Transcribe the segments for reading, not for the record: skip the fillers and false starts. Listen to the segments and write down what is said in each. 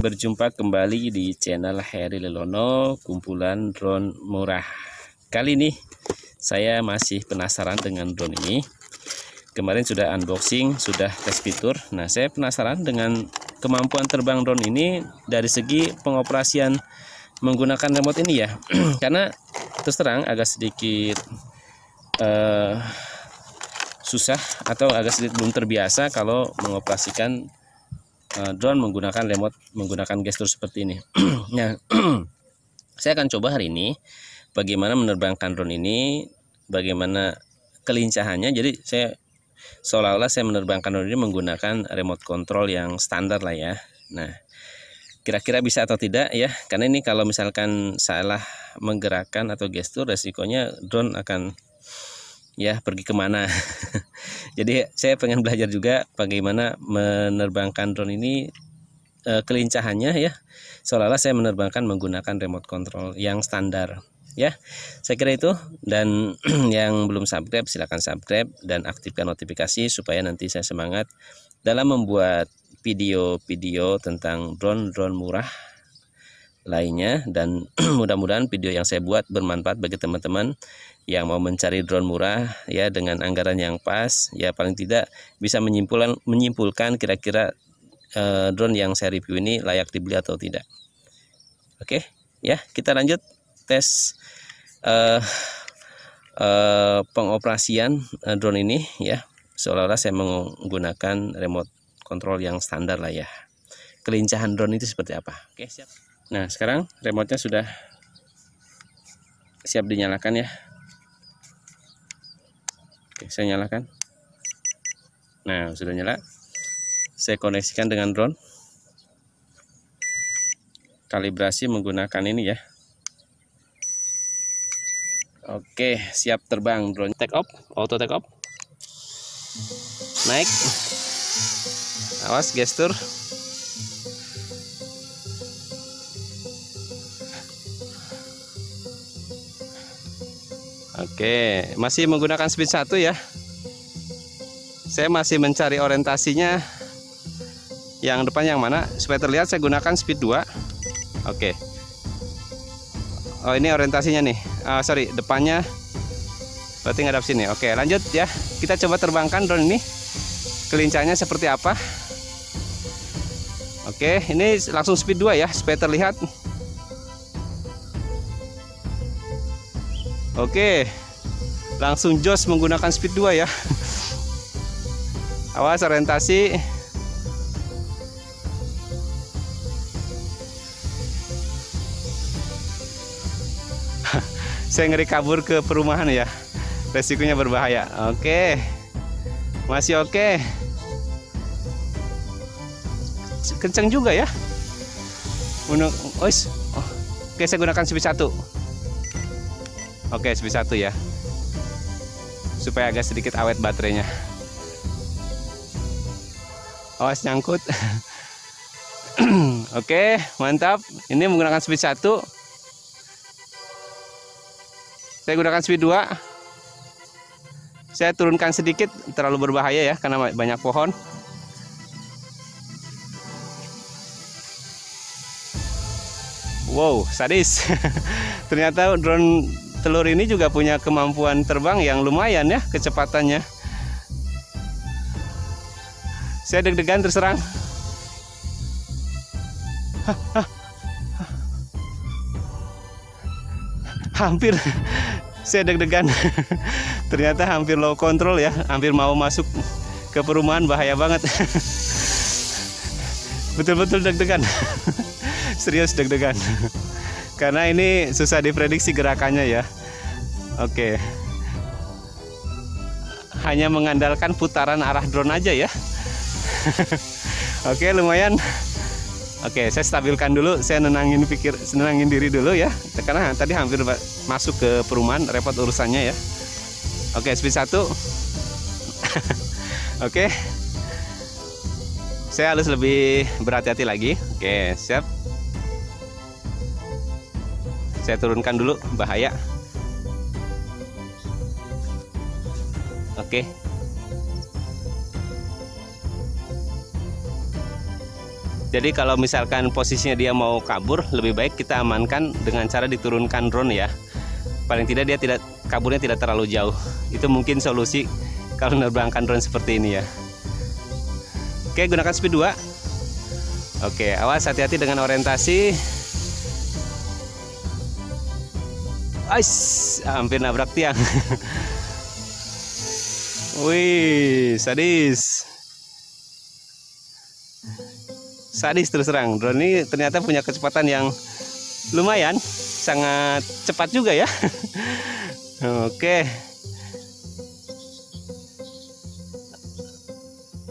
Berjumpa kembali di channel Heri Lelono, kumpulan drone murah. Kali ini saya masih penasaran dengan drone ini. Kemarin sudah unboxing, sudah tes fitur. Nah, saya penasaran dengan kemampuan terbang drone ini dari segi pengoperasian menggunakan remote ini ya. Karena terus terang agak sedikit susah atau agak sedikit belum terbiasa kalau mengoperasikan drone menggunakan remote, menggunakan gestur seperti ini. Nah, saya akan coba hari ini bagaimana menerbangkan drone ini, bagaimana kelincahannya. Jadi saya seolah-olah saya menerbangkan drone ini menggunakan remote control yang standar lah ya. Nah, kira-kira bisa atau tidak ya, karena ini kalau misalkan salah menggerakkan atau gestur, resikonya drone akan ya pergi kemana. Jadi saya pengen belajar juga bagaimana menerbangkan drone ini, kelincahannya ya, seolah-olah saya menerbangkan menggunakan remote control yang standar ya. Saya kira itu, dan yang belum subscribe silahkan subscribe dan aktifkan notifikasi supaya nanti saya semangat dalam membuat video-video tentang drone murah lainnya. Dan mudah-mudahan video yang saya buat bermanfaat bagi teman-teman yang mau mencari drone murah ya, dengan anggaran yang pas ya, paling tidak bisa menyimpulkan kira-kira drone yang saya review ini layak dibeli atau tidak. Oke ya, kita lanjut tes pengoperasian drone ini ya, seolah-olah saya menggunakan remote control yang standar lah ya. Kelincahan drone itu seperti apa? Oke, siap. Nah, sekarang remote-nya sudah siap dinyalakan ya. Oke, saya nyalakan. Nah, sudah nyala. Saya koneksikan dengan drone. Kalibrasi menggunakan ini ya. Oke, siap terbang drone. Take off, auto take off. Naik. Awas gestur. Oke, masih menggunakan speed 1 ya. Saya masih mencari orientasinya, yang depan yang mana supaya terlihat. Saya gunakan speed 2. Oke. Oh, ini orientasinya nih. Sorry, depannya berarti ngadap sini. Oke, lanjut ya. Kita coba terbangkan drone ini. Kelincahannya seperti apa? Oke, ini langsung speed 2 ya supaya terlihat. Oke, langsung jos menggunakan speed 2 ya. Awas orientasi. Saya ngeri kabur ke perumahan ya, resikonya berbahaya. Oke, masih oke. Kenceng juga ya. Oke, saya gunakan speed 1. Oke, speed 1 ya, supaya agak sedikit awet baterainya. Awas nyangkut. Oke, mantap. Ini menggunakan speed 1. Saya gunakan speed 2. Saya turunkan sedikit, terlalu berbahaya ya karena banyak pohon. Wow, sadis. Ternyata drone telur ini juga punya kemampuan terbang yang lumayan ya, kecepatannya. Saya deg-degan terus terang. Hampir saya deg-degan. Ternyata hampir low control ya, hampir mau masuk ke perumahan, bahaya banget. Betul-betul deg-degan. Serius deg-degan. Karena ini susah diprediksi gerakannya ya. Oke. Hanya mengandalkan putaran arah drone aja ya. Oke, lumayan. Oke, saya stabilkan dulu, saya nenangin diri dulu ya. Karena tadi hampir masuk ke perumahan, repot urusannya ya. Oke, speed 1. Oke. Saya harus lebih berhati-hati lagi. Oke, siap. Saya turunkan dulu, bahaya. Oke. Jadi kalau misalkan posisinya dia mau kabur, lebih baik kita amankan dengan cara diturunkan drone ya. Paling tidak dia kaburnya tidak terlalu jauh. Itu mungkin solusi kalau menerbangkan drone seperti ini ya. Oke, gunakan speed 2. Oke, awas, hati-hati dengan orientasi. Hampir nabrak tiang. Wih, sadis. Sadis terus terang. Drone ini ternyata punya kecepatan yang lumayan, sangat cepat juga ya. Oke.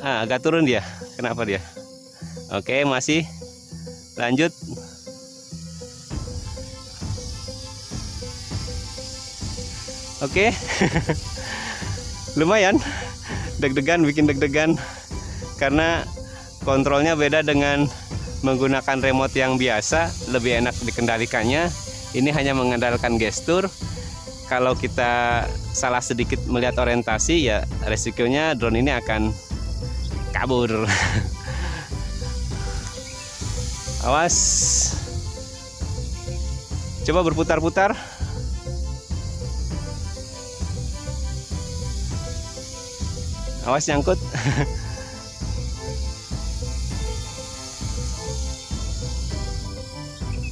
Agak turun dia. Kenapa dia? Oke, masih lanjut. Oke. Lumayan deg-degan, bikin deg-degan karena kontrolnya beda dengan menggunakan remote yang biasa, lebih enak dikendalikannya. Ini hanya mengandalkan gestur. Kalau kita salah sedikit melihat orientasi, ya resikonya drone ini akan kabur. Awas. Coba berputar-putar. Awas nyangkut.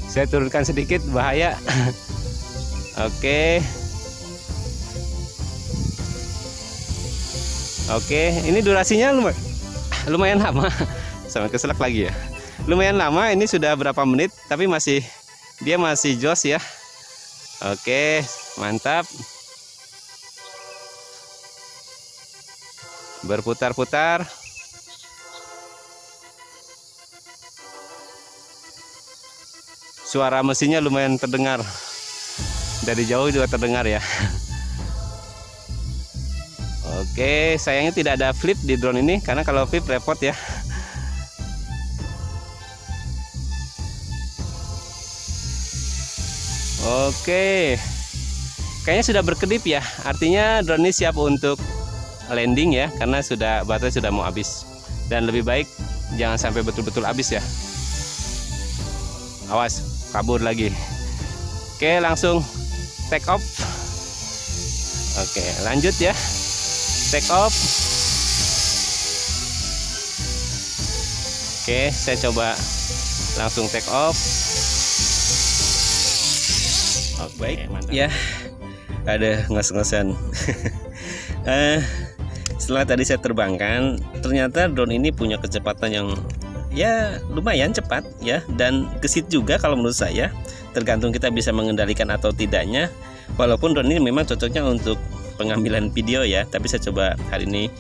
Saya turunkan sedikit, bahaya. Oke. Oke, ini durasinya lumayan lama. Sampai keselak lagi ya. Lumayan lama, ini sudah berapa menit, tapi dia masih jos ya. Oke, mantap. Berputar-putar. Suara mesinnya lumayan terdengar. Dari jauh juga terdengar ya. Oke, sayangnya tidak ada flip di drone ini, karena kalau flip repot ya. Oke. Kayaknya sudah berkedip ya. Artinya drone ini siap untuk landing ya, karena baterai sudah mau habis. Dan lebih baik jangan sampai betul-betul habis ya. Awas, kabur lagi. Oke, langsung take off. Oke, lanjut ya. Take off. Oke, saya coba langsung take off. Oke, baik, mantap. Ya, ada ngos-ngosan. Setelah tadi saya terbangkan, ternyata drone ini punya kecepatan yang ya lumayan cepat ya, dan gesit juga kalau menurut saya. Tergantung kita bisa mengendalikan atau tidaknya. Walaupun drone ini memang cocoknya untuk pengambilan video ya, tapi saya coba hari ini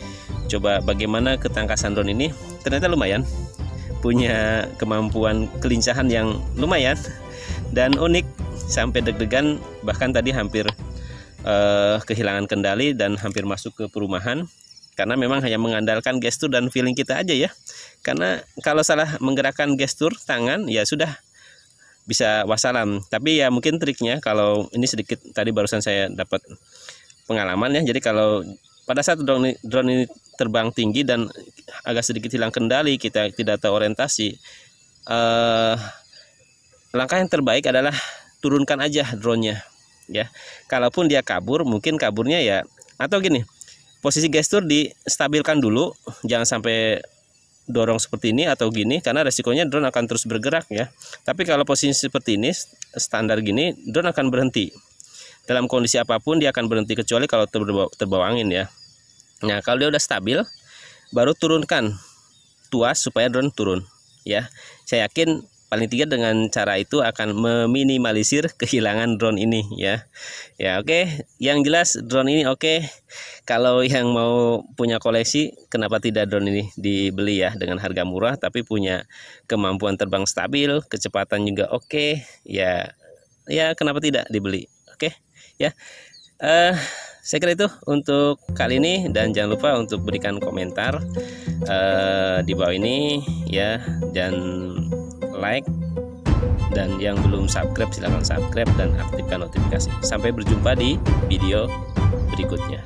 bagaimana ketangkasan drone ini. Ternyata lumayan, punya kemampuan kelincahan yang lumayan dan unik, sampai deg-degan, bahkan tadi hampir kehilangan kendali dan hampir masuk ke perumahan. Karena memang hanya mengandalkan gestur dan feeling kita aja ya. Karena kalau salah menggerakkan gestur tangan, ya sudah bisa wassalam. Tapi ya mungkin triknya, kalau ini sedikit tadi barusan saya dapat pengalaman ya. Jadi kalau pada saat drone ini terbang tinggi dan agak sedikit hilang kendali, kita tidak tahu orientasi, langkah yang terbaik adalah turunkan aja drone-nya ya. Kalaupun dia kabur, mungkin kaburnya ya, atau gini, posisi gestur distabilkan dulu, jangan sampai dorong seperti ini atau gini, karena resikonya drone akan terus bergerak ya. Tapi kalau posisi seperti ini, standar gini, drone akan berhenti. Dalam kondisi apapun dia akan berhenti, kecuali kalau terbawa angin ya. Nah, kalau dia udah stabil, baru turunkan tuas supaya drone turun ya. Saya yakin paling tidak dengan cara itu akan meminimalisir kehilangan drone ini ya. Ya oke, yang jelas drone ini oke. Kalau yang mau punya koleksi, kenapa tidak drone ini dibeli ya, dengan harga murah tapi punya kemampuan terbang stabil, kecepatan juga oke. Ya kenapa tidak dibeli? Oke ya. Saya kira itu untuk kali ini, dan jangan lupa untuk berikan komentar di bawah ini ya, dan like, dan yang belum subscribe silahkan subscribe dan aktifkan notifikasi. Sampai berjumpa di video berikutnya.